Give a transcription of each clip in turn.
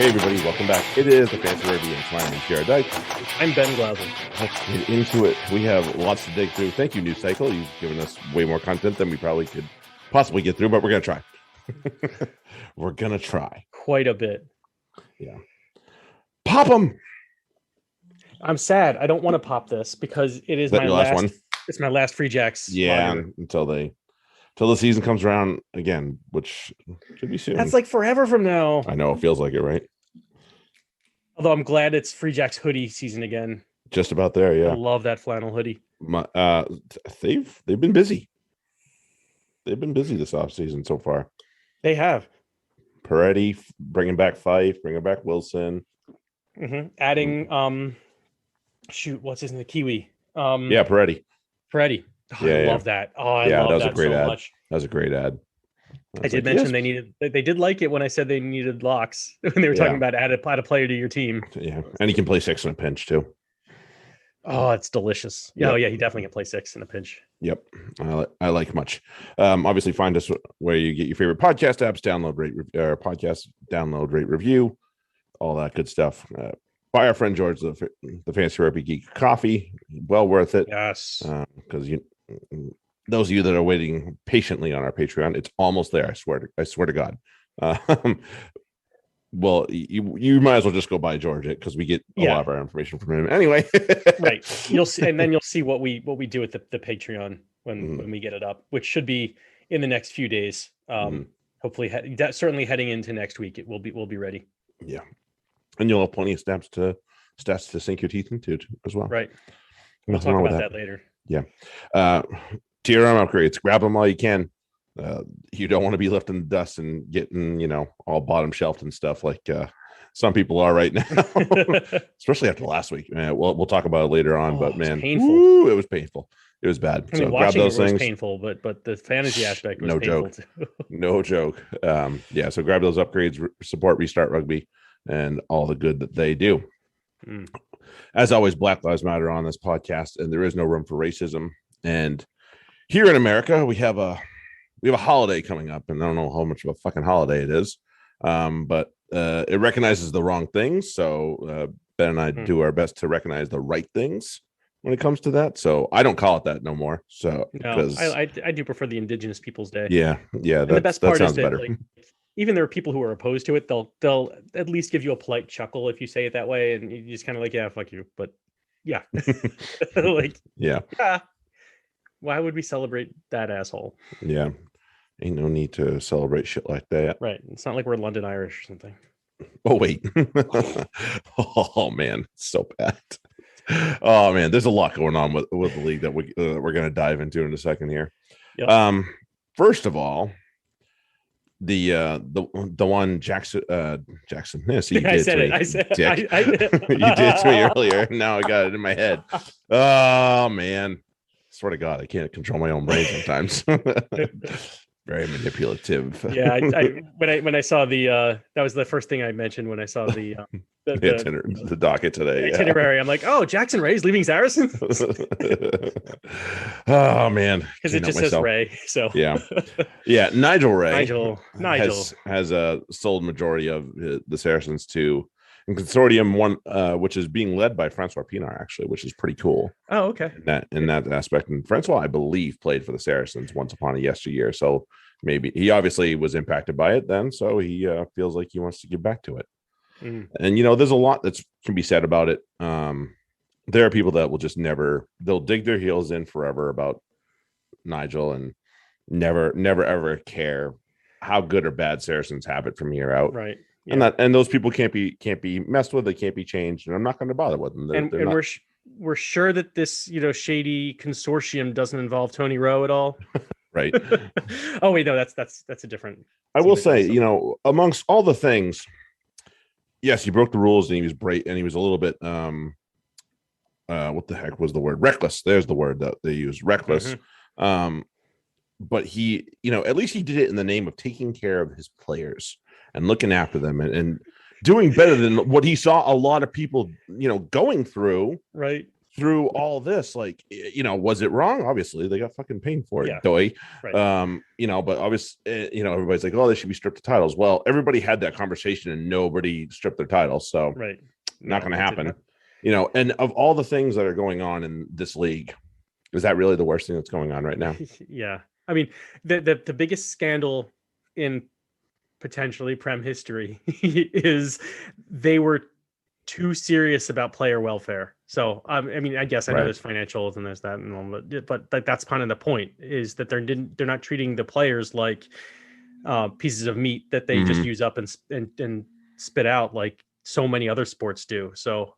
Hey everybody, welcome back. It is the Fancy Rugby and my name is Jared Dyke. I'm Ben Glauser. Let's get into it. We have lots to dig through. Thank you, News Cycle. You've given us way more content than we probably could possibly get through, but we're going to try. We're going to try. Quite a bit. Yeah. Pop them! I'm sad. I don't want to pop this because it is my last one. It's my last Free Jacks. Yeah, until the season comes around again, which should be soon. That's like forever from now. I know, it feels like it, right? Although I'm glad it's Free Jacks hoodie season again. Just about there, yeah. I love that flannel hoodie. They've been busy. They've been busy this off season so far. They have. Peretti bringing back Fife, bringing back Wilson. Mm-hmm. Adding what's his name? The Kiwi. Peretti. Oh, I love that. Oh, I love that so much. That was a great ad. I did mention they did like it when I said they needed locks when they were talking about add a player to your team. Yeah, and he can play 6 in a pinch too. Oh, it's delicious. Yeah, yep. Oh yeah, he definitely can play 6 in a pinch. Yep, I like much. Obviously, find us where you get your favorite podcast apps. Download, rate, review, all that good stuff. Buy our friend George the Fancy Rugby Geek coffee. Well worth it. Yes, because those of you that are waiting patiently on our Patreon, it's almost there. I swear to God. Well, you might as well just go buy George it because we get a lot of our information from him anyway. Right. You'll see, and then you'll see what we do with the Patreon when we get it up, which should be in the next few days. Hopefully, certainly heading into next week, we'll be ready. Yeah, and you'll have plenty of stats to sink your teeth into as well. Right. We'll talk about that later. Yeah. TRM upgrades. Grab them while you can. You don't want to be left in the dust and getting, all bottom shelved and stuff like some people are right now, especially after last week. We'll talk about it later on, but man, painful. It was painful. It was bad. I mean, so grab those things. Was painful, but the fantasy aspect was painful too. No joke. So grab those upgrades, support Restart Rugby, and all the good that they do. As always, Black Lives Matter on this podcast, and there is no room for racism. And here in America, we have a holiday coming up, and I don't know how much of a fucking holiday it is, but it recognizes the wrong things. So Ben and I do our best to recognize the right things when it comes to that. So I don't call it that no more. So no, I do prefer the Indigenous Peoples Day. Yeah. And the best part is that better. Even there are people who are opposed to it. They'll at least give you a polite chuckle if you say it that way, and you just kind of like, yeah, fuck you. But yeah, yeah. Why would we celebrate that asshole? Yeah. Ain't no need to celebrate shit like that. Right. It's not like we're London Irish or something. Oh, wait. Oh, man. It's so bad. Oh, man. There's a lot going on with the league that we're going to dive into in a second here. Yep. First of all, the one Jackson. Yes, you did to me. I said Dick. You did to me earlier. Now I got it in my head. Oh, man. Swear to God, I can't control my own brain sometimes. Very manipulative. Yeah, when I saw that was the first thing I mentioned when I saw the docket today. The itinerary. I'm like, oh, Jackson Ray's leaving Saracens. Oh man, because it just says Ray. So yeah. Nigel Ray. Nigel has sold majority of the Saracens to a consortium one, which is being led by Francois Pinar, actually, which is pretty cool. Oh, okay. In that aspect, and Francois, I believe, played for the Saracens once upon a yesteryear, so maybe he obviously was impacted by it then, so he feels like he wants to give back to it. And there's a lot that can be said about it. There are people that will just they'll dig their heels in forever about Nigel and never ever care how good or bad Saracens have it from here out. Right. Yeah. And those people can't be messed with. They can't be changed, and I'm not going to bother with them. We're sure that this shady consortium doesn't involve Tony Rowe at all. Right. Oh wait, no, that's a different. I will say, amongst all the things, yes, he broke the rules and he was brave and he was a little bit what the heck was the word? Reckless. There's the word that they use. Reckless. But he, at least he did it in the name of taking care of his players and looking after them and doing better than what he saw a lot of people, going through. Right. through all this, like, was it wrong? Obviously, they got fucking paid for it, doy. Right. But obviously, everybody's like, oh, they should be stripped of titles. Well, everybody had that conversation and nobody stripped their titles, so not going to happen. And of all the things that are going on in this league, is that really the worst thing that's going on right now? Yeah, I mean, the biggest scandal in potentially Prem history is they were too serious about player welfare. So I mean, I guess I know there's financials and there's that and all, but like that's kind of the point, is that they're not treating the players like pieces of meat that they just use up and spit out like so many other sports do. So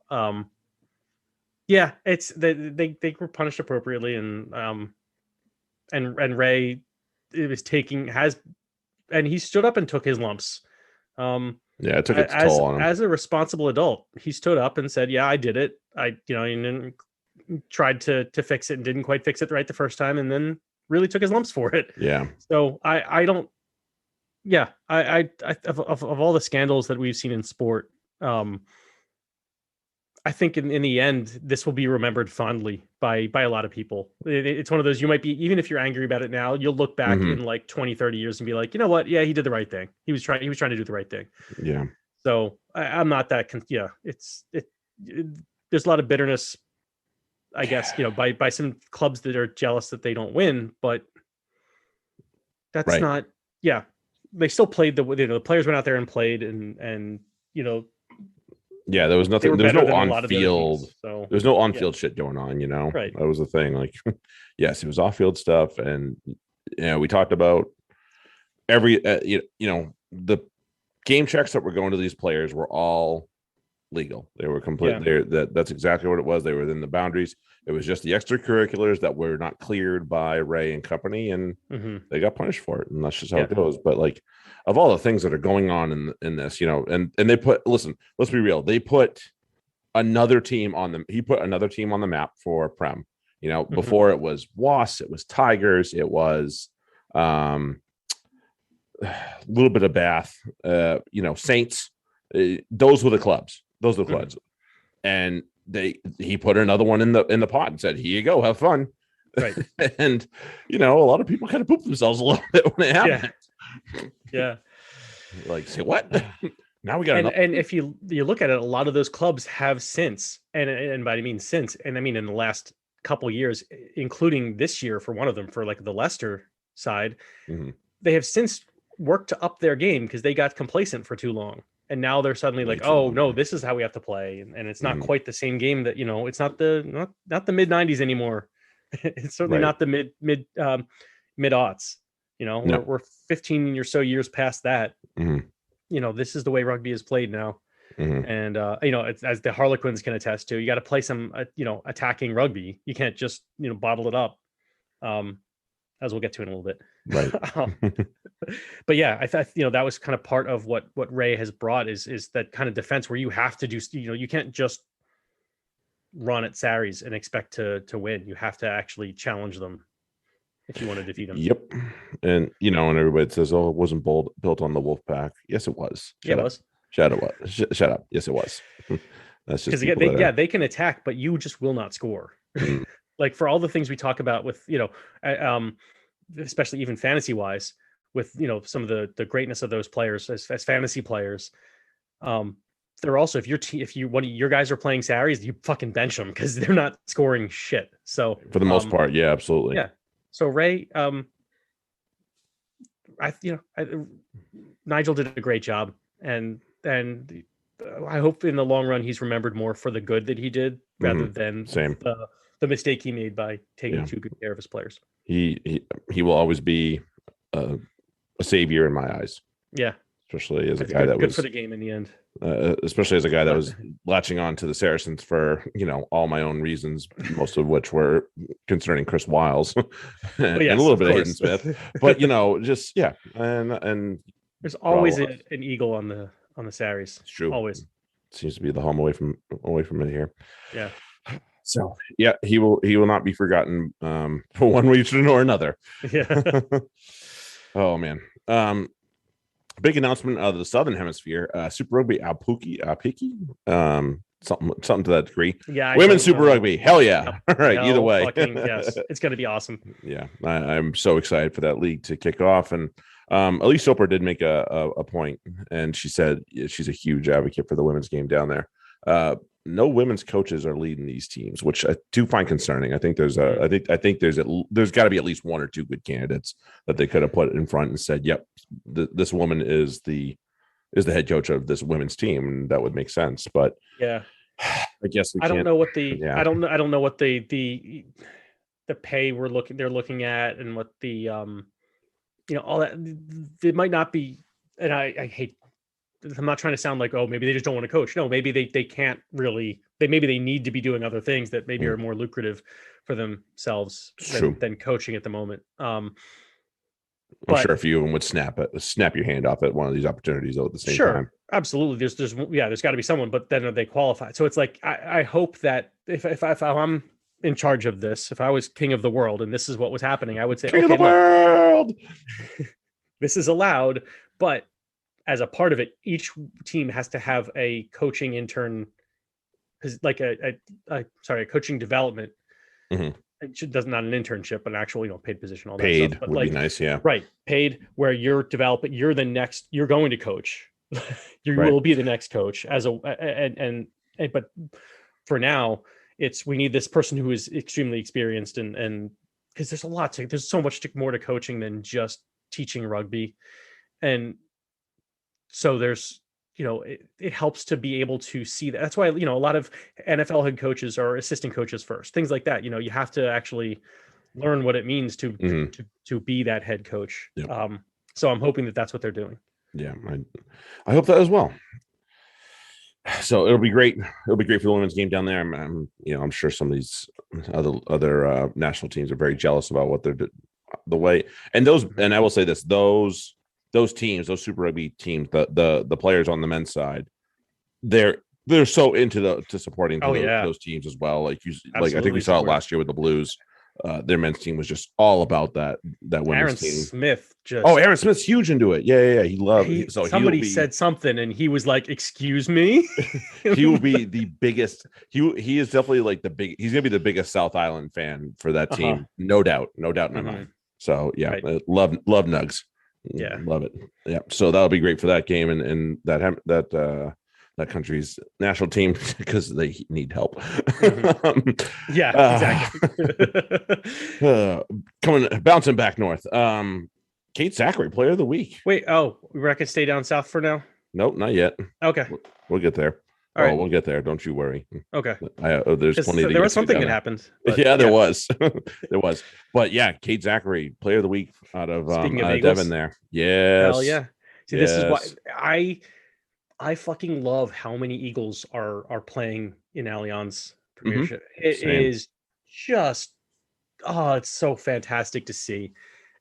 yeah, it's they were punished appropriately, and Ray he stood up and took his lumps. It took its toll on him. As a responsible adult, he stood up and said, yeah, I did it. And tried to fix it and didn't quite fix it right the first time, and then really took his lumps for it. Yeah. So I don't, yeah, I of all the scandals that we've seen in sport, I think in the end, this will be remembered fondly by a lot of people. It's one of those, you might be, even if you're angry about it now, you'll look back in like 20, 30 years and be like, you know what? Yeah, he did the right thing. He was trying to do the right thing. Yeah. So I'm not that, there's a lot of bitterness, I guess, by some clubs that are jealous that they don't win, but that's not, they still played the players went out there and played and yeah, there was nothing. There was no on-field. So there was no on-field shit going on. Right. That was the thing. Like, yes, it was off-field stuff, and we talked about every. The game checks that were going to these players were all legal. They were complete. That's exactly what it was. They were within the boundaries. It was just the extracurriculars that were not cleared by Ray and company, and they got punished for it. And that's just how it goes. But like, of all the things that are going on in this, and they let's be real. They put another team on them. He put another team on the map for Prem. Before it was WAS, it was Tigers, it was a little bit of Bath, Saints. Those were the clubs. And he put another one in the pot and said, here you go, have fun. Right. And a lot of people kind of poop themselves a little bit when it happened. Yeah. Like, say what? Now we got and if you look at it, a lot of those clubs have since, and by I mean since, and I mean in the last couple years, including this year for one of them, for like the Leicester side, they have since worked to up their game because they got complacent for too long. And now they're suddenly like, oh no, this is how we have to play, and it's not quite the same game that it's not the mid 90s anymore. It's certainly not the mid aughts. We're 15 or so years past that. This is the way rugby is played now. And it's, as the Harlequins can attest to, you got to play some attacking rugby. You can't just bottle it up, as we'll get to in a little bit. Right. But yeah, I thought that was kind of part of what Ray has brought is that kind of defense where you have to do, you can't just run at Saris and expect to win. You have to actually challenge them if you want to defeat them. Yep. And and everybody says, oh, it wasn't built on the wolf pack. Yes, it was. It was. Shut up. Yes, it was. That's just because they can attack, but you just will not score. Like for all the things we talk about with especially even fantasy wise, with some of the greatness of those players as fantasy players, they're also, if one of your guys are playing Saris, you fucking bench them because they're not scoring shit. So for the most part, yeah, absolutely. Yeah. So Ray, Nigel did a great job, and I hope in the long run he's remembered more for the good that he did rather than the mistake he made by taking too good care of his players. He will always be a savior in my eyes. Yeah, especially as a guy that was good for the game in the end. Especially as a guy that was latching on to the Saracens for all my own reasons, most of which were concerning Chris Wiles and a little bit of Hayden Smith. But and there's always an eagle on the Saris. It's true. Always seems to be the home away from it here. Yeah. So he will not be forgotten for one reason or another. Yeah. Oh man. Big announcement out of the Southern Hemisphere. Super Rugby Apiki something to that degree. Yeah, Women's Super Rugby, hell yeah! Yep. All right, either way, yes, it's going to be awesome. Yeah, I'm so excited for that league to kick off. And Elise Soper did make a point, and she said she's a huge advocate for the women's game down there. No women's coaches are leading these teams, which I do find concerning. I think there's there's got to be at least one or two good candidates that they could have put in front and said, "Yep, this woman is the head coach of this women's team," and that would make sense. But yeah, I guess I don't know what the I don't know what the pay they're looking at, and what the all that. It might not be, and I hate. I'm not trying to sound like, oh, maybe they just don't want to coach. No, maybe they can't really. Maybe they need to be doing other things that maybe are more lucrative for themselves than coaching at the moment. I'm sure a few of them would snap your hand off at one of these opportunities at the same time. Absolutely. There's got to be someone, but then are they qualified? So it's like I hope that if I'm in charge of this, if I was king of the world and this is what was happening, I would say, king of the world. This is allowed, but as a part of it, each team has to have a coaching intern, like a coaching development. Mm-hmm. It does not an internship, but an actual, paid position. All paid that stuff. But would be nice, yeah. Right, paid, where you're developing. You're going to coach. You will be the next coach but for now, we need this person who is extremely experienced and because there's so much more to coaching than just teaching rugby, and so there's it helps to be able to see that. That's why a lot of NFL head coaches are assistant coaches first, things like that. You have to actually learn what it means to be that head coach. Yep. So I'm hoping that that's what they're doing. Yeah, I hope that as well. So it'll be great. It'll be great for the women's game down there. I'm sure some of these other national teams are very jealous about what they're the way. And I will say this: those teams, those Super Rugby teams, the players on the men's side, they're so into supporting those teams as well. Like I think we saw it last year with the Blues. Their men's team was just all about that women's Aaron team. Aaron Smith's huge into it. Yeah. He loved. Somebody said something, and he was like, "Excuse me." He will be the biggest. He is definitely like he's gonna be the biggest South Island fan for that team, no doubt in my mind. So yeah, right. love Nugs. Yeah, love it. Yeah, so that'll be great for that game and that country's national team because they need help. Yeah, exactly. Bouncing back north. Kate Zachary, Player of the Week. Wait, we reckon stay down south for now? Nope, not yet. Okay, we'll get there. All right. We'll get there. Don't you worry. Okay. There's plenty. There was something that happened. Yeah, there was. There was. But yeah, Kate Zachary, Player of the Week out of Devon there. Yes. Hell yeah. See, this is why I fucking love how many Eagles are playing in Allianz Premiership. It is just it's so fantastic to see.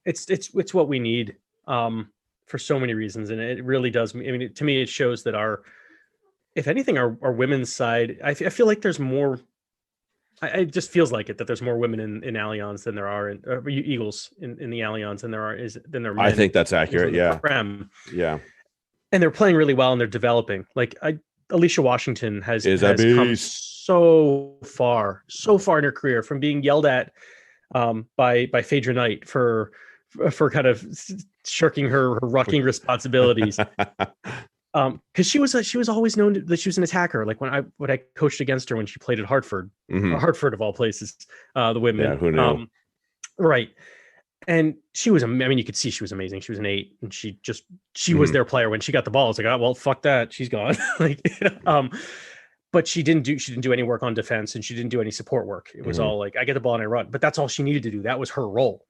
It's what we need for so many reasons, and it really does. I mean, to me, it shows that if anything, our women's side, I feel like there's more. It just feels like it that there's more women in Allianz than there are in Eagles in the Allianz than there are men. I think that's accurate. Yeah. Yeah. And they're playing really well and they're developing. Like Alicia Washington has come so far in her career from being yelled at by Phaedra Knight for kind of shirking her rucking responsibilities. Because she was always known that she was an attacker. Like when I coached against her when she played at Hartford, Hartford of all places, the women. Yeah, who knew? Right. And she was, you could see she was amazing. She was an 8 and she was their player when she got the ball. It's like, oh, well, fuck that. She's gone. But she didn't do any work on defense and she didn't do any support work. It was all like, I get the ball and I run, but that's all she needed to do. That was her role.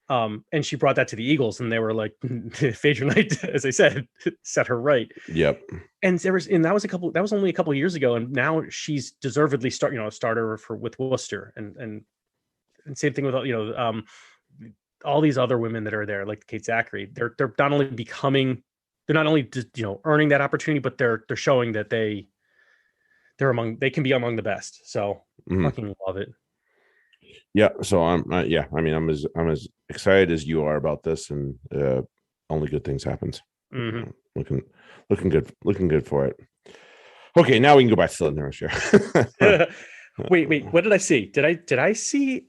And she brought that to the Eagles and they were like, Phaedra Knight, as I said, set her right. Yep. And that was only a couple of years ago. And now she's deservedly a starter with Worcester and same thing with, all these other women that are there, like Kate Zachary, they're not only earning that opportunity, but they're showing that they can be among the best. So fucking love it. Yeah. So I'm as excited as you are about this, and only good things happens. Looking good for it. Okay, now we can go back to the news here. Wait. What did I see? Did I see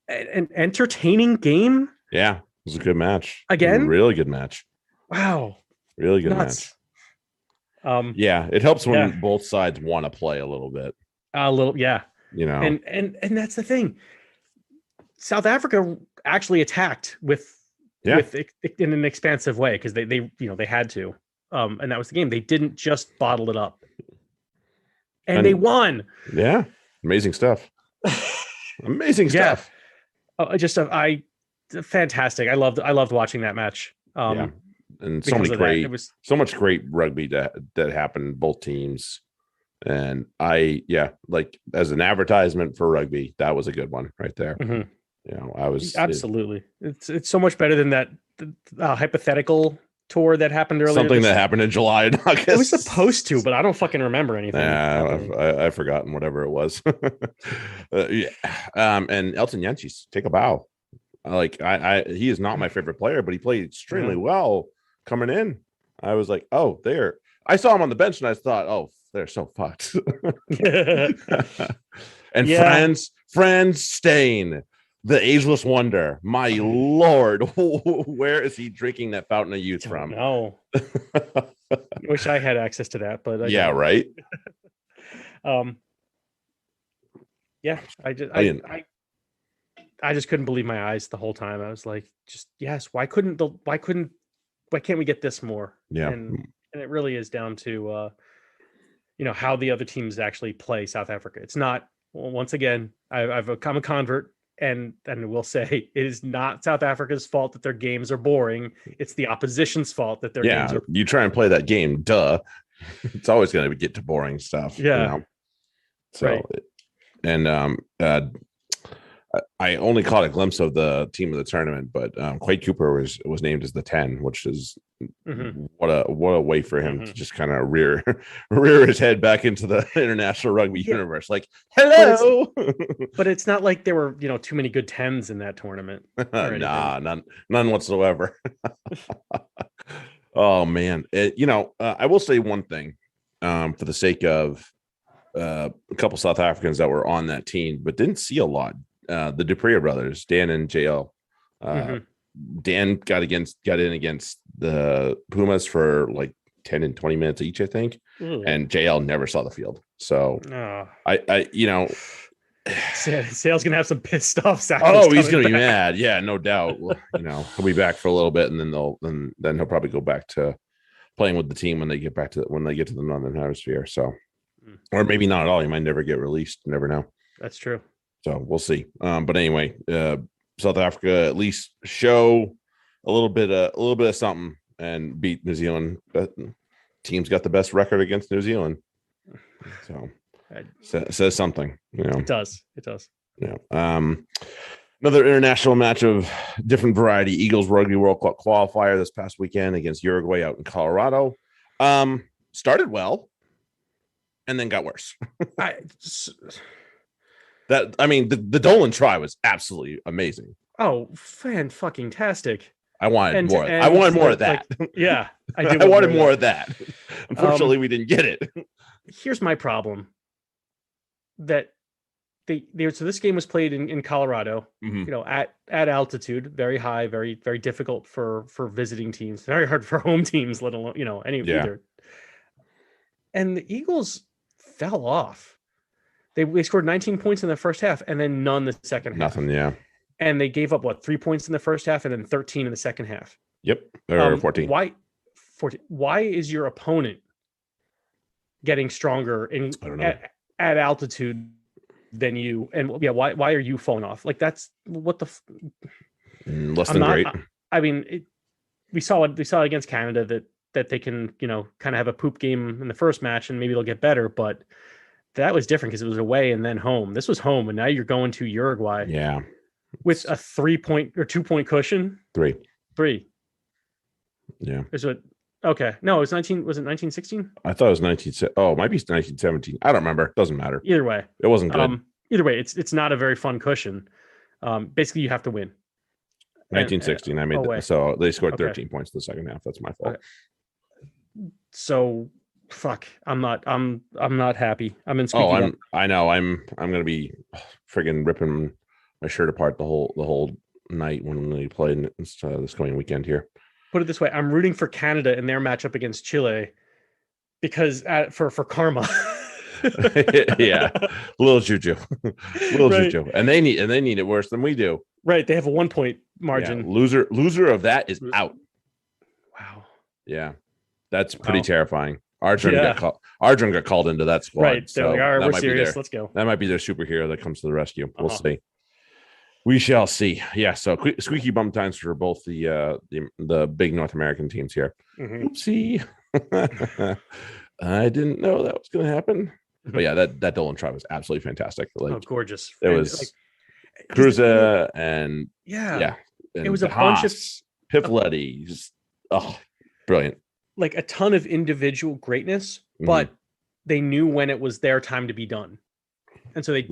an entertaining game? Yeah, it was a good match. Again? Really good match. Wow. Really good match. Yeah, it helps when both sides want to play a little bit. Yeah. You know. And that's the thing. South Africa actually attacked with in an expansive way because they had to. And that was the game. They didn't just bottle it up. And they won. Yeah. Amazing stuff. Amazing stuff. Fantastic. I loved watching that match. And so much great rugby that happened, both teams. And like as an advertisement for rugby, that was a good one right there. Mm-hmm. You know, I was absolutely. It's so much better than that hypothetical tour that happened earlier. Something that happened in July and August. It was supposed to, but I don't fucking remember anything. I've forgotten whatever it was. And Elton Jantjies, take a bow. Like he is not my favorite player, but he played extremely well coming in. I was like, oh, there. I saw him on the bench and I thought, oh, they're so fucked. And Franz Steyn, the ageless wonder. My Lord, where is he drinking that fountain of youth from? No. Wish I had access to that, but right. I just couldn't believe my eyes the whole time. I was like, why can't we get this more? Yeah. And it really is down to how the other teams actually play South Africa. It's not, once again, I'm a convert and will say it is not South Africa's fault that their games are boring. It's the opposition's fault that their games are. You try and play that game, duh. It's always going to get to boring stuff. Yeah. So, right. And I only caught a glimpse of the team of the tournament, but Quade Cooper was named as the 10, which is what a way for him to just kind of rear his head back into the international rugby universe. Like, hello. But it's not like there were too many good 10s in that tournament. Nah, none whatsoever. Oh man, I will say one thing for the sake of a couple South Africans that were on that team, but didn't see a lot. The Dupree brothers, Dan and JL. Dan got in against the Pumas for like 10 and 20 minutes each, I think. And JL never saw the field. So Sale's gonna have some pissed off South. Oh, he's gonna be mad. Yeah, no doubt. He'll be back for a little bit, and then he'll probably go back to playing with the team when they get to the Northern Hemisphere. So, or maybe not at all. He might never get released. Never know. That's true. So we'll see. But anyway, South Africa at least show a little bit of something and beat New Zealand. But team's got the best record against New Zealand. So says something. It does. Yeah. Another international match of different variety. Eagles Rugby World Cup qualifier this past weekend against Uruguay out in Colorado. Started well and then got worse. The Dolan try was absolutely amazing. Oh, fan-fucking-tastic. I wanted more. I wanted more of that. I did. I wanted more of that. Unfortunately, we didn't get it. Here's my problem. That so this game was played in Colorado, at altitude, very high, very, very difficult for visiting teams, very hard for home teams, let alone, either. And the Eagles fell off. They scored 19 points in the first half and then none the second half. Nothing, yeah. And they gave up 3 points in the first half and then 13 in the second half. Yep. Or 14. Why 14? Why is your opponent getting stronger at altitude than you? And why are you falling off? Like that's what the less than great. We saw it against Canada that they can, kind of have a poop game in the first match and maybe they'll get better, but that was different because it was away and then home. This was home, and now you're going to Uruguay. Yeah, with a 3-point or 2-point cushion. Three. Yeah. Is it okay? No, it was 19. Was it 1916? I thought it was 19. Oh, it might be 1917. I don't remember. Doesn't matter. Either way, it wasn't good. Either way, it's not a very fun cushion. Basically, you have to win. 1916. I made so they scored 13 points in the second half. That's my fault. So fuck, I'm not happy. I'm in Oh, squeaky. I know. I'm gonna be friggin' ripping my shirt apart the whole night when we play this coming weekend here. Put it this way, I'm rooting for Canada in their matchup against Chile because for karma. Yeah, little juju, juju, and they need it worse than we do. Right, they have a 1 point margin. Yeah, loser of that is out. Wow. Yeah, that's pretty terrifying. Arjun got called into that squad. Right, so they're like, all right, we're serious. Let's go. That might be their superhero that comes to the rescue. We'll see. We shall see. Yeah, so squeaky bum times for both the big North American teams here. Mm-hmm. Oopsie. I didn't know that was going to happen. Mm-hmm. But yeah, that Dolan try was absolutely fantastic. Like, gorgeous. It was Cruza and and it was a bunch of Piffletti. Just brilliant. Like a ton of individual greatness, but they knew when it was their time to be done. And so they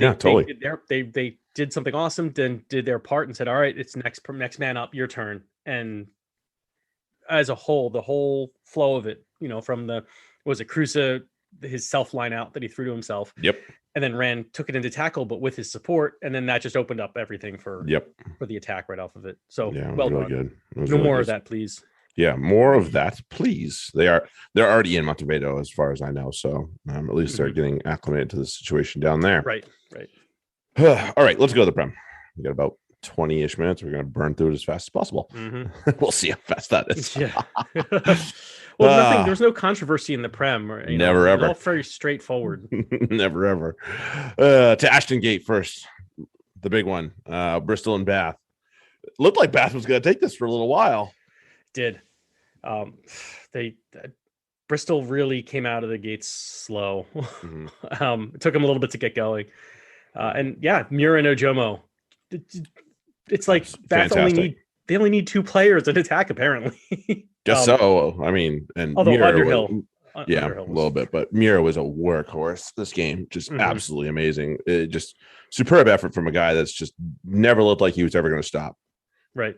did something awesome, then did their part and said, all right, it's next man up, your turn. And as a whole, the whole flow of it, from Cruza, his self line out that he threw to himself. Yep. And then took it into tackle, but with his support. And then that just opened up everything for the attack right off of it. So well really done. Good. No more of that, please. Yeah, more of that, please. They're already in Montevideo, as far as I know. So at least they're getting acclimated to the situation down there. Right. All right, let's go to the Prem. We got about 20-ish minutes. We're going to burn through it as fast as possible. Mm-hmm. We'll see how fast that is. Yeah. Well, there's no controversy in the Prem. Never ever. All very straightforward. Never ever. To Ashton Gate first, the big one. Bristol and Bath. Looked like Bath was going to take this for a little while. Did. Bristol really came out of the gates slow. It took them a little bit to get going. Mura and Ojomo. It's like Bath only need two players in attack, apparently. Just so. I mean, and although Mura Underhill. A little bit, but Mura was a workhorse this game. Just absolutely amazing. Just superb effort from a guy that's just never looked like he was ever going to stop. Right.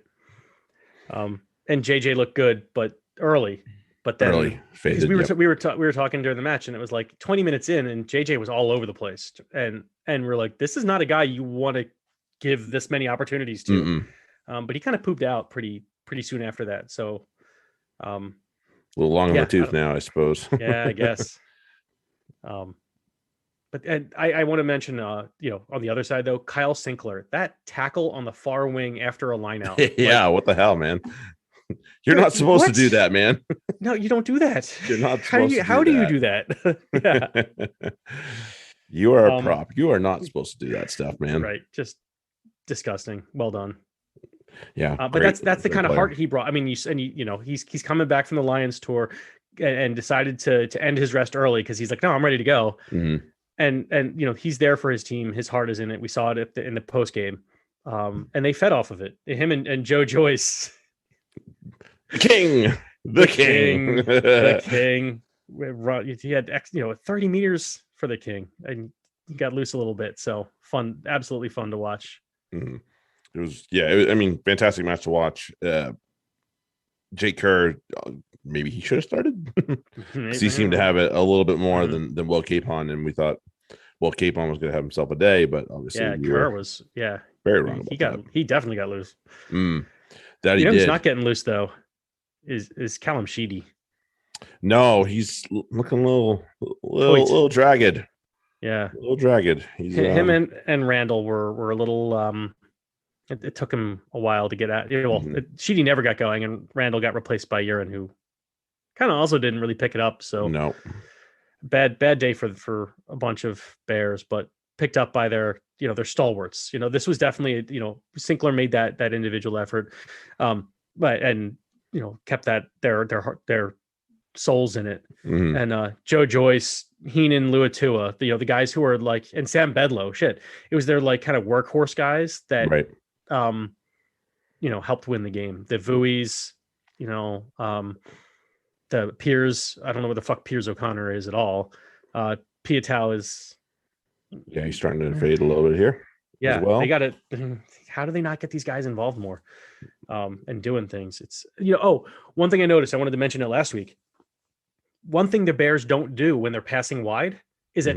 And JJ looked good, but early. But then early faded, we were talking during the match, and it was like 20 minutes in, and JJ was all over the place, and we're like, this is not a guy you want to give this many opportunities to. But he kind of pooped out pretty soon after that. So a little long in the tooth now, I suppose. Yeah, I guess. But I want to mention, on the other side though, Kyle Sinkler, that tackle on the far wing after a line out. What the hell, man? You're not supposed to do that, man. No, you don't do that. You're not supposed to. How do you do that? Yeah. You are a prop. You are not supposed to do that stuff, man. Right. Just disgusting. Well done. Yeah. But that's the kind of heart he brought. I mean, he's coming back from the Lions tour and decided to end his rest early because he's like, no, I'm ready to go. Mm-hmm. And he's there for his team. His heart is in it. We saw it in the post game. And they fed off of it. Him and Joe Joyce. The king. He had 30 meters for the king, and he got loose a little bit. So fun, absolutely fun to watch. Mm-hmm. It was, fantastic match to watch. Jake Kerr, maybe he should have started because he seemed to have it a little bit more than Will Capon, and we thought Will Capon was going to have himself a day, but obviously Kerr was very wrong. He definitely got loose. That he did. Who's not getting loose though is Callum Sheedy. No, he's looking a little dragged. Yeah, a little dragged. He's him and Randall were a little. It took him a while to get at. Sheedy never got going, and Randall got replaced by Urine, who kind of also didn't really pick it up. So no, bad day for a bunch of Bears, but picked up by their stalwarts. This was definitely Sinkler made that individual effort, kept that their souls in it. And Joe Joyce, Heenan, Luatua, the guys who are like, and Sam Bedlow, it was their like kind of workhorse guys that helped win the game. The Vuis, the Piers, I don't know what the fuck Piers O'Connor is at all. Piatow is he's starting to fade a little bit here. Yeah, well. They got it. How do they not get these guys involved more and doing things? It's one thing I noticed. I wanted to mention it last week. one thing the Bears don't do when they're passing wide is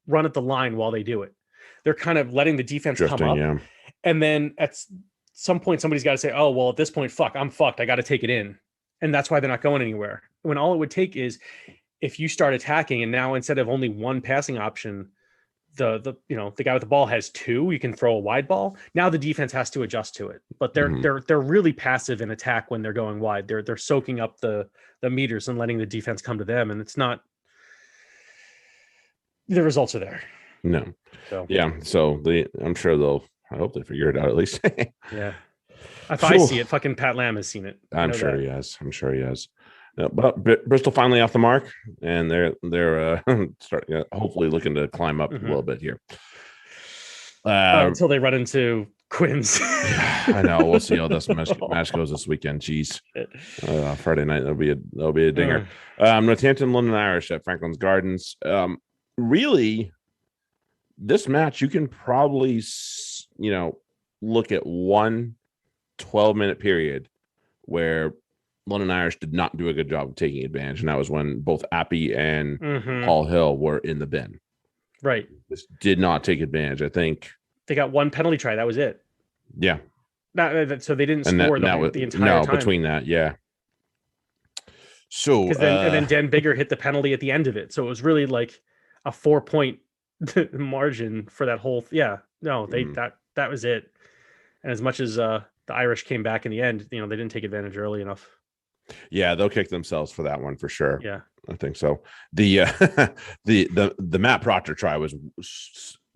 run at the line while they do it. They're kind of letting the defense come up, and then at some point somebody's got to say, "Oh, well, at this point, I'm fucked. I got to take it in," and that's why they're not going anywhere. When all it would take is if you start attacking, and now instead of only one passing option, the guy with the ball has two. You can throw a wide ball. Now the defense has to adjust to it, but they're really passive in attack when they're going wide. They're soaking up the meters and letting the defense come to them, and it's not. The results are there. No. So. Yeah. So I'm sure I hope they figure it out at least. Yeah. If I see it, fucking Pat Lam has seen it. I'm sure he has. But Bristol finally off the mark, and they're starting hopefully looking to climb up a little bit here. Until they run into Quins. I know. We'll see how this match goes this weekend. Jeez. Friday night that'll be a dinger. Northampton London Irish at Franklin's Gardens. Really, this match you can probably look at one 12-minute period where London Irish did not do a good job of taking advantage, and that was when both Appy and Paul Hill were in the bin. Right. This did not take advantage. I think they got one penalty try. That was it. Yeah. So they didn't score the entire time. Between that, yeah. So and then Dan Bigger hit the penalty at the end of it. So it was really like a 4-point margin for that whole. Yeah. No, that was it. And as much as the Irish came back in the end, they didn't take advantage early enough. Yeah, they'll kick themselves for that one for sure. Yeah, I think so. The the Matt Proctor try was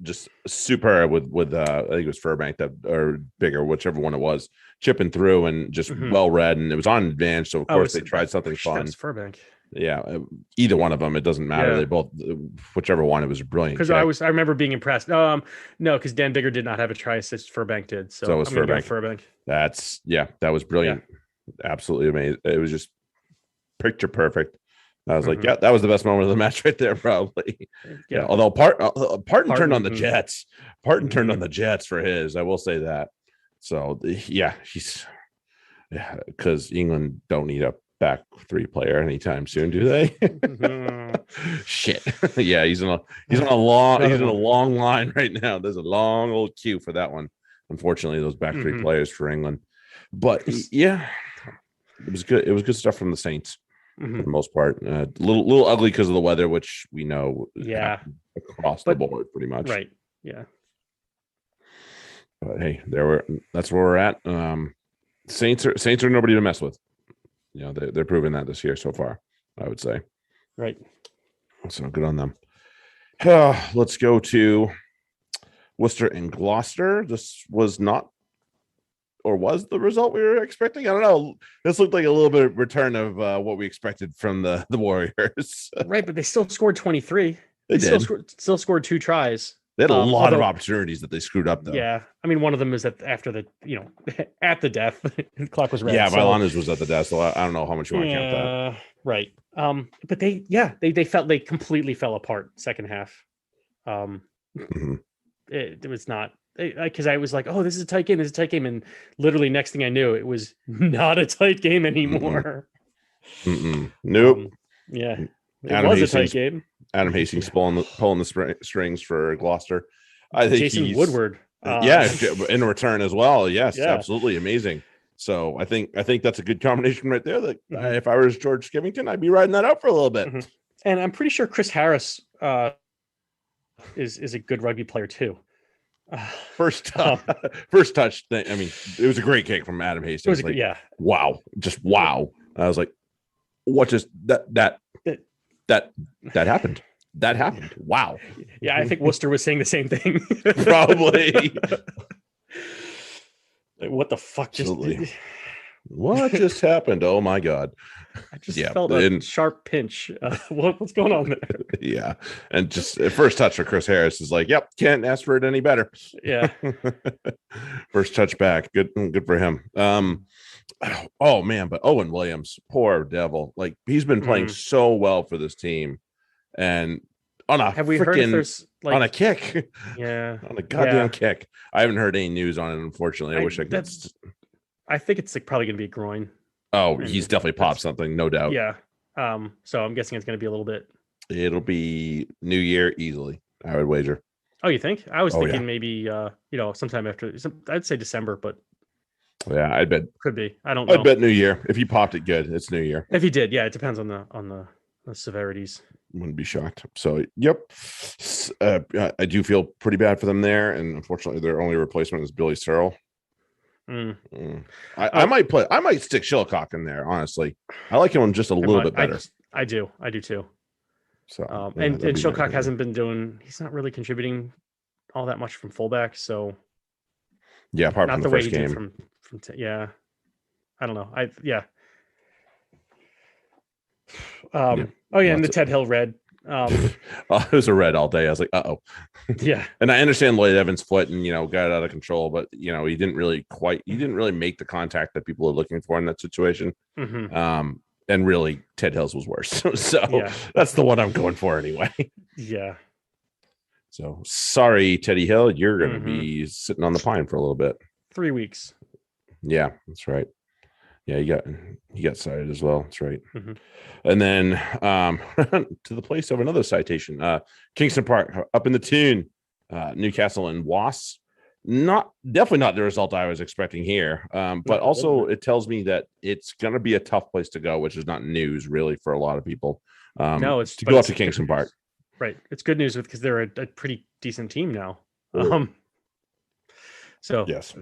just super with I think it was Furbank or Bigger, whichever one it was, chipping through and just well read, and it was on advantage. So of course they tried something fun. That's Furbank. Yeah, either one of them, it doesn't matter. Yeah. They both, whichever one, it was brilliant. Because I remember being impressed. No, because Dan Bigger did not have a try assist. Furbank did. So it was Furbank. That was brilliant. Yeah. Absolutely amazing. It was just picture perfect. I was like, yeah, that was the best moment of the match right there, probably. Yeah. Although Parton turned on the Jets. Parton turned on the Jets for his. I will say that. So because England don't need a back three player anytime soon, do they? Shit. Yeah, he's in a long line right now. There's a long old queue for that one. Unfortunately, those back three players for England. But yeah, it was good. It was good stuff from the Saints for the most part. A little ugly because of the weather, which we know across the board pretty much. Right. Yeah. But hey, that's where we're at. Saints are nobody to mess with. They're proving that this year so far, I would say. Right. So good on them. Let's go to Worcester and Gloucester. This was not, or was the result we were expecting? I don't know. This looked like a little bit of return of what we expected from the Warriors. Right, but they still scored 23. They did. Still scored 2 tries. They had a lot of opportunities that they screwed up, though. Yeah. I mean, one of them is that after the, at the death, the clock was red. Yeah, Vilanas was at the death, so I don't know how much you want to count that. Right. But they completely fell apart second half. It was not, because I was like, oh, this is a tight game. And literally next thing I knew, it was not a tight game anymore. Nope. Yeah. It was a tight game. Adam Hastings pulling the strings for Gloucester. I think Jason Woodward. In return as well. Yes, absolutely amazing. So I think that's a good combination right there. That if I was George Skivington, I'd be riding that out for a little bit. And I'm pretty sure Chris Harris is a good rugby player too. First touch thing. I mean, it was a great kick from Adam Hastings. Wow, just wow. I was like, what just that happened. That happened. Wow. Yeah, I think Worcester was saying the same thing. Probably. What the fuck what just happened? Oh my God. I just felt a sharp pinch. What's going on there? Yeah. And just first touch for Chris Harris is like, yep, can't ask for it any better. Yeah. First touch back. Good for him. Oh man, but Owen Williams, poor devil. Like, he's been playing so well for this team, and on a on a kick, on a goddamn kick. I haven't heard any news on it, unfortunately. I wish I could. I think it's probably going to be a groin. Oh, he's definitely popped something, no doubt. Yeah, So I'm guessing it's going to be a little bit. It'll be New Year easily, I would wager. Oh, you think? I was thinking maybe sometime after. I'd say December, but yeah, I bet could be. I don't know. I bet New Year. If he popped it good, it's New Year. If he did, yeah, it depends on the severities. Wouldn't be shocked. So, yep. I do feel pretty bad for them there, and unfortunately, their only replacement is Billy Searle. I might play. I might stick Shillcock in there. Honestly, I like him just a little bit better. I do too. So, and Shillcock hasn't been doing. He's not really contributing all that much from fullback. So, yeah, apart from the first game. From yeah, I don't know. Oh yeah, and the Ted Hill red. It was a red all day. I was like, uh-oh. Yeah. And I understand Lloyd Evans' foot and, got out of control, but, he didn't really make the contact that people are looking for in that situation. Mm-hmm. And really, Ted Hill's was worse. So that's the one I'm going for anyway. Yeah. So sorry, Teddy Hill, you're going to be sitting on the pine for a little bit. 3 weeks. Yeah, that's right. Yeah, he got cited as well. That's right. Mm-hmm. And then to the place of another citation, Kingston Park up in the tune, Newcastle and Wasps. Definitely not the result I was expecting here. But also it tells me that it's going to be a tough place to go, which is not news really for a lot of people. No, it's to go up to Kingston Park. Right. It's good news because they're a pretty decent team now. So yes.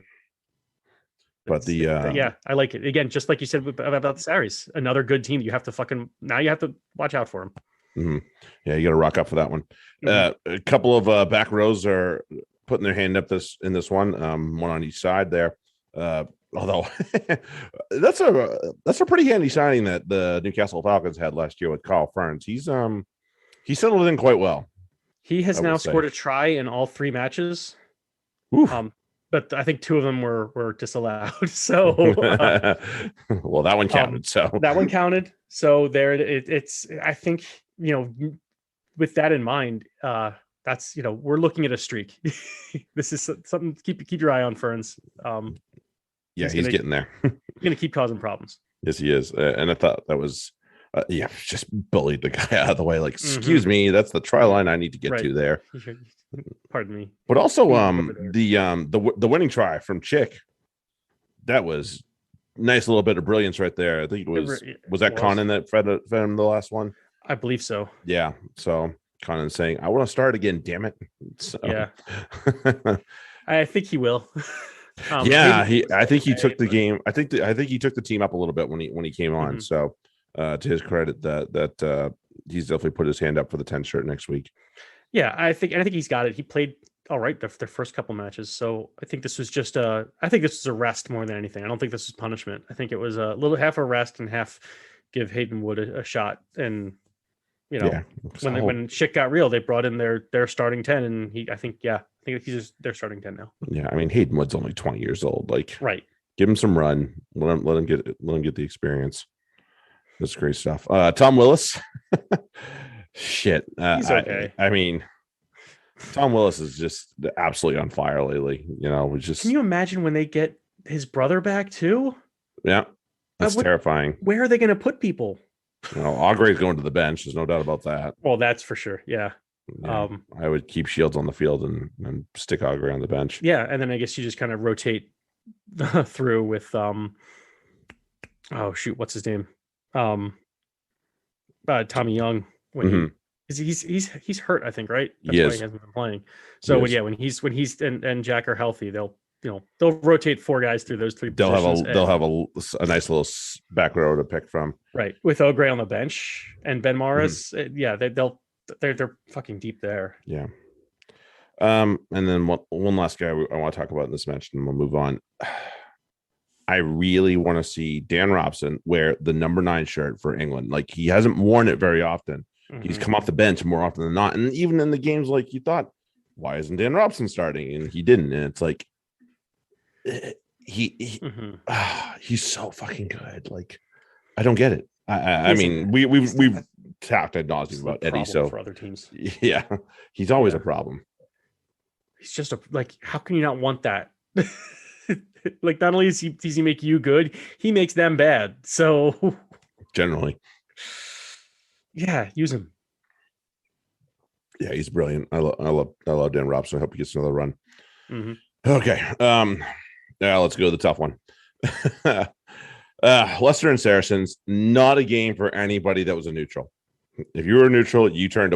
But I like it. Again, just like you said about the Saris, another good team. You have to now you have to watch out for them. Mm-hmm. Yeah, you got to rock up for that one. A couple of back rows are putting their hand up in this one, one on each side there. Although that's a pretty handy signing that the Newcastle Falcons had last year with Carl Ferns. He settled in quite well. He has now scored a try in all 3 matches. But I think 2 of them were disallowed. So, well, that one counted. So that one counted. So there, it's. I think with that in mind, that's we're looking at a streak. This is something to keep your eye on, Ferns. Yeah, he's getting there. He's going to keep causing problems. Yes, he is. And I thought that was, just bullied the guy out of the way. Like, excuse me, that's the try line I need to get to there. Pardon me. But also, the winning try from Chick, that was nice little bit of brilliance right there. I think it was that Conan that fed him the last one. I believe so. Yeah. So Conan saying, "I want to start again, damn it." So. Yeah. I think he will. I think he took the game. I think he took the team up a little bit when he came on. So to his credit, that he's definitely put his hand up for the 10 shirt next week. Yeah, I think he's got it. He played all right their first couple matches. So I think this was just a rest more than anything. I don't think this was punishment. I think it was a little half a rest and half give Hayden Wood a shot. And when shit got real, they brought in their starting 10, and I think he's their starting 10 now. Yeah, I mean Hayden Wood's only 20 years old. Like, right, give him some run. Let him get the experience. That's great stuff. Tom Willis. Shit. He's okay. I mean, Tom Willis is just absolutely on fire lately. Can you imagine when they get his brother back too? Yeah, that's terrifying. Where are they going to put people? Augre's going to the bench. There's no doubt about that. Well, that's for sure. Yeah. I would keep Shields on the field and stick Augre on the bench. Yeah, and then I guess you just kind of rotate through with what's his name? Tommy Young. When he's hurt, I think, right? That's why he hasn't been playing. So when he's and Jack are healthy, they'll rotate 4 guys through those 3 positions. They'll have a nice little back row to pick from. Right, with Augre on the bench and Ben Morris. They're fucking deep there. Yeah. And then one last guy I want to talk about in this match, and we'll move on. I really want to see Dan Robson wear the number 9 shirt for England. Like, he hasn't worn it very often. He's come off the bench more often than not. And even in the games, like, you thought, why isn't Dan Robson starting? And he didn't. And it's like, he's so fucking good. Like, I don't get it. I mean, we've talked ad nauseum about Eddie. So for other teams, yeah, he's always a problem. He's just how can you not want that? Like, not only does he make you good, he makes them bad. So generally, Yeah, use him. Yeah, he's brilliant. I love Dan Robson. I hope he gets another run. Mm-hmm. Okay. Now let's go to the tough one. Leicester and Saracens, not a game for anybody that was a neutral. If you were a neutral, you turned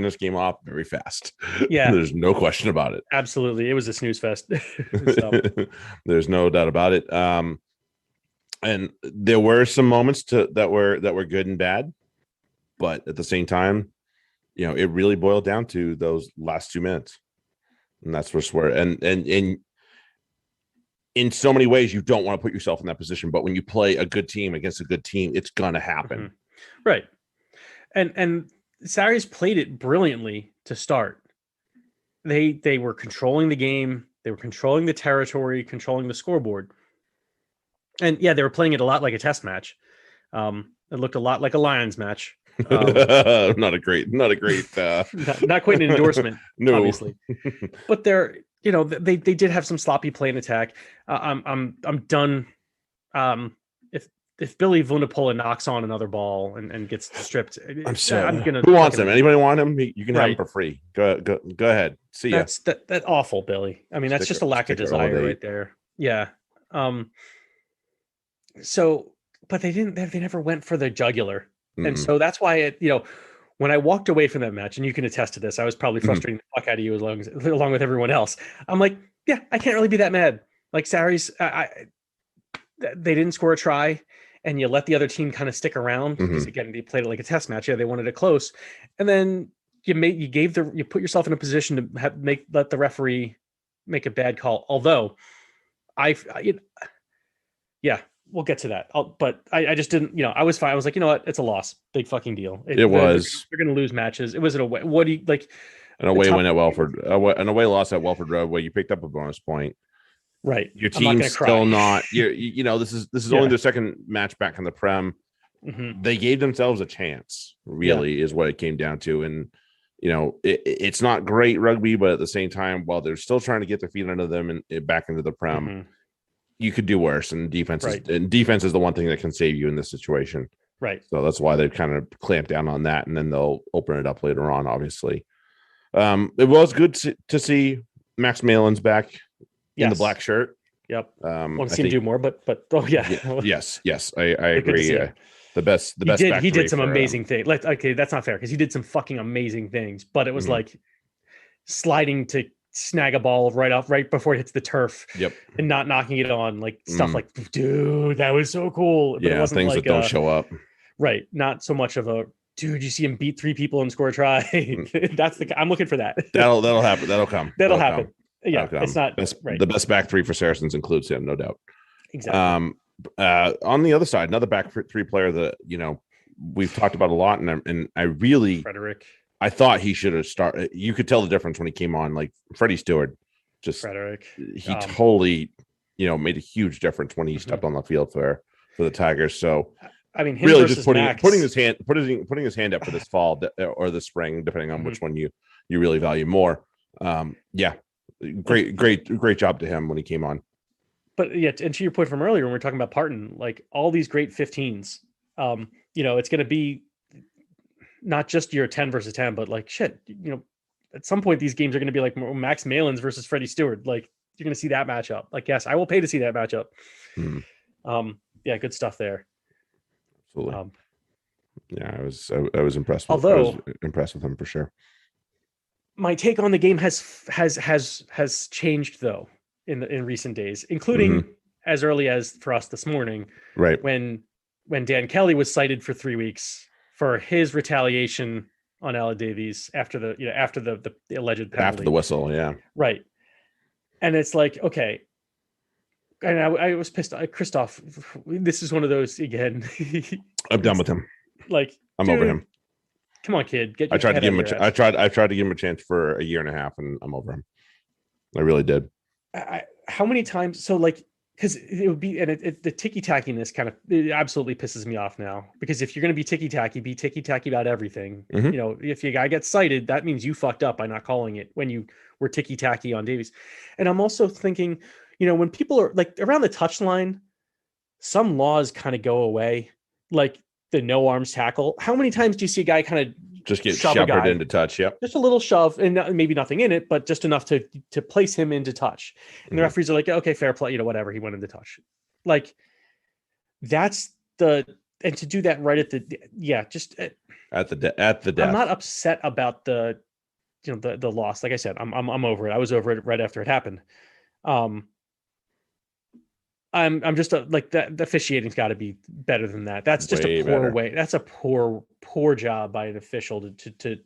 this game off very fast. Yeah. There's no question about it. Absolutely. It was a snooze fest. There's no doubt about it. And there were some moments that were good and bad, but at the same time, it really boiled down to those last 2 minutes. And that's where and in so many ways, you don't want to put yourself in that position. But when you play a good team against a good team, it's going to happen. Mm-hmm. Right. And Sarries played it brilliantly to start. They were controlling the game. They were controlling the territory, controlling the scoreboard. And yeah, they were playing it a lot like a test match. It looked a lot like a Lions match. Not a great not quite an endorsement, no. Obviously. But they're, they did have some sloppy play and attack. I'm done. If Billy Vunipola knocks on another ball and gets stripped, I'm gonna. Who wants him? Anybody want him? You can have him for free. Go ahead. See ya. That's awful, Billy. I mean, that's just a lack of desire right there. Yeah. So, but they never went for the jugular. Mm-hmm. And so that's why when I walked away from that match, and you can attest to this, I was probably frustrating the fuck out of you along with everyone else. I'm like, yeah, I can't really be that mad. Like Sarries, they didn't score a try, and you let the other team kind of stick around because again, they played it like a test match. Yeah, they wanted it close, and then you put yourself in a position to let the referee make a bad call. Although, yeah. We'll get to that. But I just didn't, I was fine. I was like, you know what? It's a loss. Big fucking deal. It was. They're going to lose matches. It was an away. What do you like? An away win at Welford. An away loss at Welford Road where you picked up a bonus point. Right. Your team's still not. This is only their second match back in the Prem. Mm-hmm. They gave themselves a chance. Really, is what it came down to. And it's not great rugby, but at the same time, while they're still trying to get their feet under them and back into the Prem. Mm-hmm. You could do worse, and defense is the one thing that can save you in this situation. Right. So that's why they've kind of clamped down on that, and then they'll open it up later on. Obviously, it was good to see Max Malin's back in the black shirt. Yep. Want to see him do more, but oh yeah. Yes. I agree. The best. He did some amazing things. Like, okay, that's not fair because he did some fucking amazing things, but it was like sliding to snag a ball right before it hits the turf. Yep. And not knocking it on, like stuff like, dude, that was so cool. But it wasn't things like that don't show up. Right. Not so much of a dude, you see him beat 3 people and score a try. I'm looking for that. That'll happen. That'll come. That'll happen. Yeah. It's not the best back 3 for Saracens includes him, no doubt. Exactly. On the other side, another back 3 player that we've talked about a lot, and I really Frederick. I thought he should have started. You could tell the difference when he came on. Like Freddie Stewart, Frederick. He totally, made a huge difference when he stepped on the field for the Tigers. So, I mean, really just putting his hand up for this fall or this spring, depending on which one you really value more. Great job to him when he came on. But yeah, and to your point from earlier when we were talking about Parton, like all these great 15s, it's going to be not just your 10 versus 10, but like shit, at some point these games are going to be like Max Malin's versus Freddie Stewart. Like you're going to see that matchup. Like, yes, I will pay to see that matchup. Yeah, good stuff there. Absolutely. I was impressed. I was impressed with him for sure. My take on the game has changed though in recent days, including as early as for us this morning, right? When Dan Kelly was cited for 3 weeks for his retaliation on Ella Davies after the alleged penalty. After the whistle, yeah. Right. And it's like, okay. And I was pissed. Christoph, this is one of those again. I'm done with him. Like I'm over him. Come on, kid. I tried to give him I tried to give him a chance for a year and a half, and I'm over him. I really did. How many times? So like, because it would be, and the ticky-tackiness kind of absolutely pisses me off now. Because if you're going to be ticky-tacky about everything. If your guy gets cited, that means you fucked up by not calling it when you were ticky-tacky on Davies. And I'm also thinking, when people are like around the touchline, some laws kind of go away. Like no arms tackle. How many times do you see a guy kind of just get shoved into touch? Yep. Just a little shove and maybe nothing in it, but just enough to place him into touch. And the referees are like, okay, fair play, whatever. He went into touch. Like and to do that right at the death. I'm not upset about the loss. Like I said, I'm over it. I was over it right after it happened. I'm just like that. The officiating's got to be better than that. That's just a poor way. That's a poor job by an official to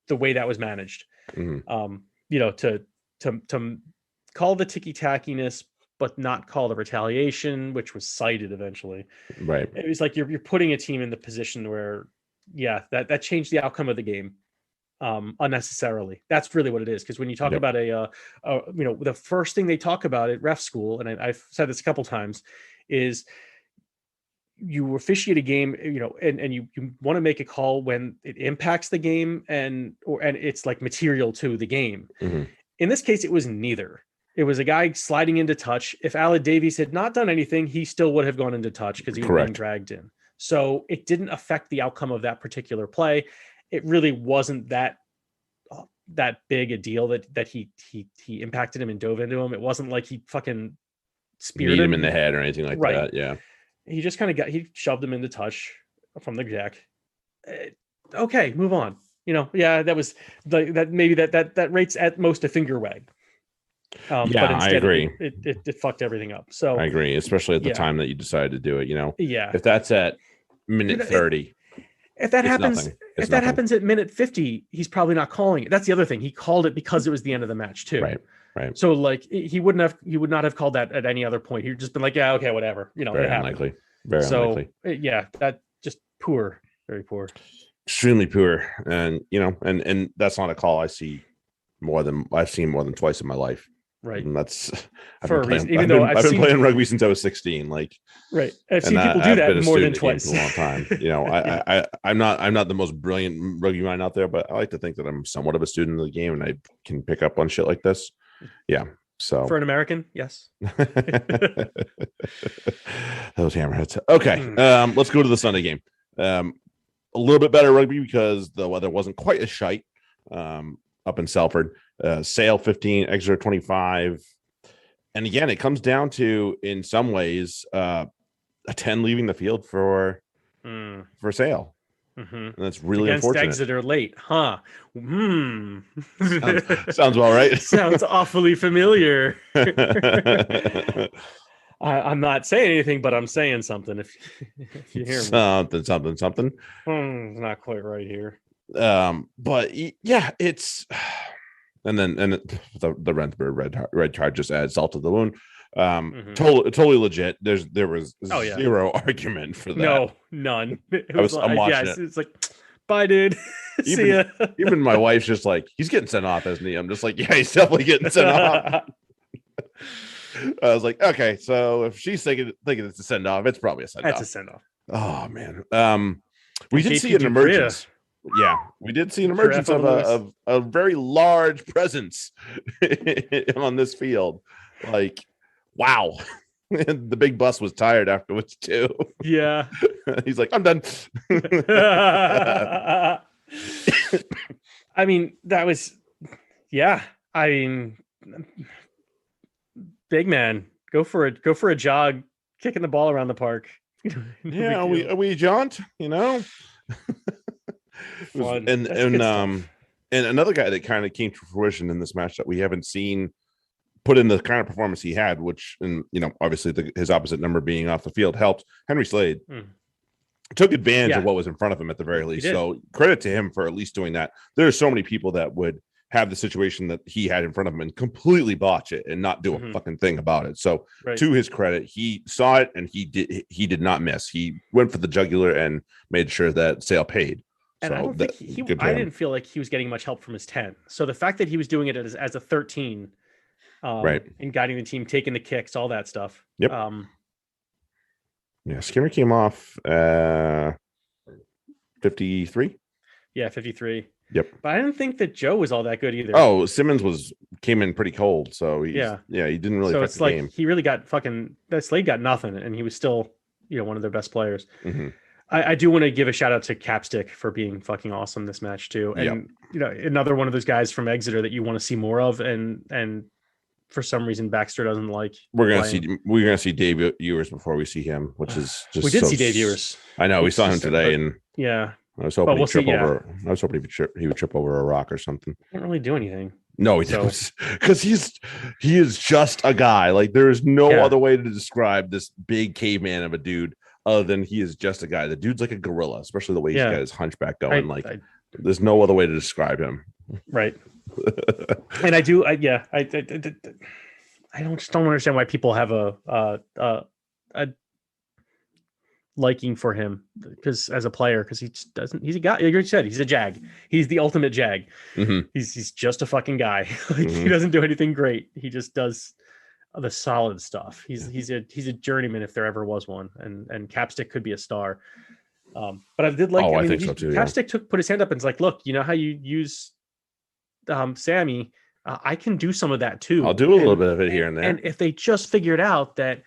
the way that was managed. To call the ticky-tackiness, but not call the retaliation, which was cited eventually. Right. It was like you're putting a team in the position where, that changed the outcome of the game. Unnecessarily. That's really what it is. Because when you talk about the first thing they talk about at ref school, and I've said this a couple times, is you officiate a game, and you want to make a call when it impacts the game and it's like material to the game. In this case, it was neither. It was a guy sliding into touch. If Aled Davies had not done anything, he still would have gone into touch because he was being dragged in. So it didn't affect the outcome of that particular play. It really wasn't that big a deal that he impacted him and dove into him. It wasn't like he fucking speared him in the head or anything like that. Yeah. He just kind of he shoved him into touch from the jack. Okay, move on. That was that rates at most a finger wag. But instead I agree. It fucked everything up. So I agree, especially at the time that you decided to do it. If that's at minute 30. If that happens at minute 50, he's probably not calling it. That's the other thing. He called it because it was the end of the match too. Right. So like he would not have called that at any other point. He'd just been like, yeah, okay, whatever. Very unlikely. Very unlikely. That just poor, very poor. Extremely poor. And and that's not a call I've seen more than twice in my life. Right. And that's for a reason. Even though I've been playing rugby since I was 16. Right. I've seen people do that more than twice for a long time. I'm not the most brilliant rugby mind out there, but I like to think that I'm somewhat of a student of the game and I can pick up on shit like this. Yeah. So for an American, yes. Those hammerheads. Okay. Let's go to the Sunday game. A little bit better rugby because the weather wasn't quite as shite. Up in Salford, Sale 15, Exeter 25. And again, it comes down to, in some ways, a 10 leaving the field for Sale. And that's really against unfortunate. Exeter late, huh? Sounds about right. Sounds awfully familiar. I'm not saying anything, but I'm saying something. If you hear me, something. It's not quite right here. But yeah, it's and the Renthburg red card just adds salt to the wound. Totally legit. There was zero argument for that. No, none. I'm watching it. It's like, bye, dude. See ya. Even my wife's just like, he's getting sent off, isn't he? I'm just like, yeah, he's definitely getting sent off. I was like, okay, so if she's thinking it's a send off, it's probably a send off. That's a send off. Oh man. We did see an emergence. Yeah, we did see an emergence of a very large presence on this field. Like, wow. The big bus was tired afterwards too. Yeah. He's like, I'm done. I mean, that was, big man, go for a jog, kicking the ball around the park. Yeah, we jaunt, Fun. And another guy that kind of came to fruition in this match that we haven't seen put in the kind of performance he had, which, and obviously his opposite number being off the field helped. Henry Slade took advantage of what was in front of him at the very least. So credit to him for at least doing that. There are so many people that would have the situation that he had in front of him and completely botch it and not do a fucking thing about it. So to his credit, he saw it and he did not miss. He went for the jugular and made sure that Sale paid. And so I didn't feel like he was getting much help from his 10. So the fact that he was doing it as a 13, and guiding the team, taking the kicks, all that stuff. Yep. Skinner came off 53. Yeah, 53. Yep. But I didn't think that Joe was all that good either. Oh, Simmons came in pretty cold, so he didn't really. So it's like game. He really got Slade got nothing, and he was still one of their best players. I do want to give a shout out to Capstick for being fucking awesome this match too. And another one of those guys from Exeter that you want to see more of, and for some reason Baxter doesn't like. We're gonna see Dave Ewers before we see him, which is just we did see Dave Ewers. I know we saw him today, and yeah, I was hoping he would trip over a rock or something. He didn't really do anything. No, he didn't, because he is just a guy. Like there is no other way to describe this big caveman of a dude other than he is just a guy. The dude's like a gorilla, especially the way he's got his hunchback going. There's no other way to describe him. Right. And I just don't understand why people have a liking for him because as a player, because he just doesn't. He's a guy. Like you said, he's a jag. He's the ultimate jag. Mm-hmm. He's just a fucking guy. He doesn't do anything great. He just does the solid stuff. He's a journeyman if there ever was one, and Capstick could be a star. But I did like. I think so too. Capstick put his hand up and was like, "Look, you know how you use Sammy? I can do some of that too. I'll do a little bit of it here and there." And if they just figured out that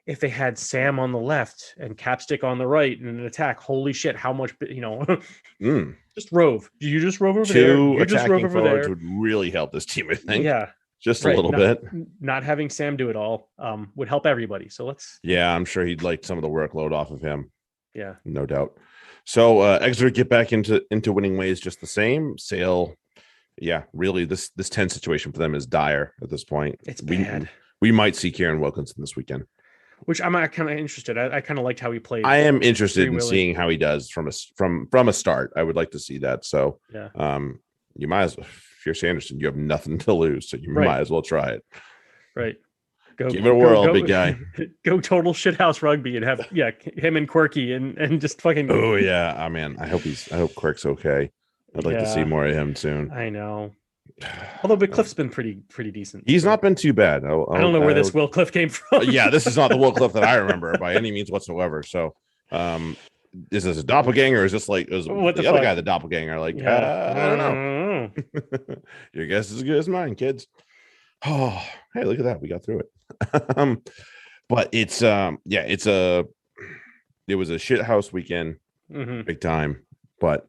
if they had Sam on the left and Capstick on the right in an attack, holy shit, how much just rove. You just rove over there. Two attacking forwards would really help this team, I think. Yeah. Just a little bit. Not having Sam do it all would help everybody. So let's. Yeah, I'm sure he'd like some of the workload off of him. Yeah, no doubt. So Exeter get back into winning ways just the same. Sale, really this 10 situation for them is dire at this point. It's bad. We might see Kieran Wilkinson this weekend, which I'm kind of interested. I kind of liked how he played. I am interested in seeing how he does from a start. I would like to see that. So you might as well. If you're Sanderson, you have nothing to lose, so you might as well try it. Right. Give it a whirl, big guy. Go total shithouse rugby and have him and Quirky and just fucking. Oh yeah, I hope Quirk's okay. I'd like to see more of him soon. I know. Although Cliff's been pretty decent. He's not been too bad. I don't know where this Will Cliff came from. This is not the Will Cliff that I remember by any means whatsoever. So, is this a doppelganger? Or is this like the other guy the doppelganger? Like, I don't know. Your guess is as good as mine, kids. Oh, hey, look at that. We got through it. But it was a shit house weekend, big time, but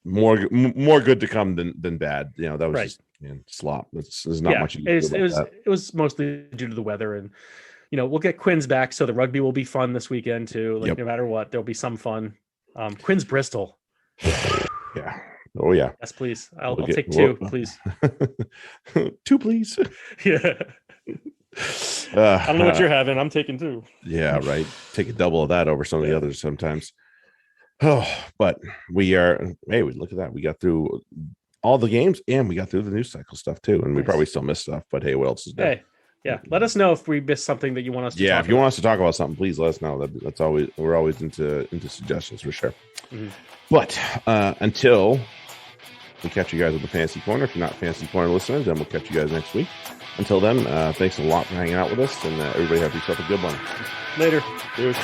more good to come than bad. That was just slop. There's not much. It was mostly due to the weather, and we'll get Quinn's back, so the rugby will be fun this weekend too. No matter what, there'll be some fun. Quinn's Bristol. Yeah. Oh yeah. Yes, please. I'll take two, please. Two, please. Yeah. I don't know what you're having. I'm taking two. Yeah, right. Take a double of that over some of the others sometimes. Oh, but we are. Hey, look at that. We got through all the games, and we got through the news cycle stuff too. And we probably still missed stuff. But hey, what else is there? Hey, let us know if we missed something that you want us to. Yeah, if you want us to talk about something, please let us know. That's always we're always into suggestions for sure. Mm-hmm. But until we catch you guys with the Fantasy Corner. If you're not Fantasy Corner listeners, then we'll catch you guys next week. Until then, thanks a lot for hanging out with us, and everybody have yourself a good one. Later. Cheers.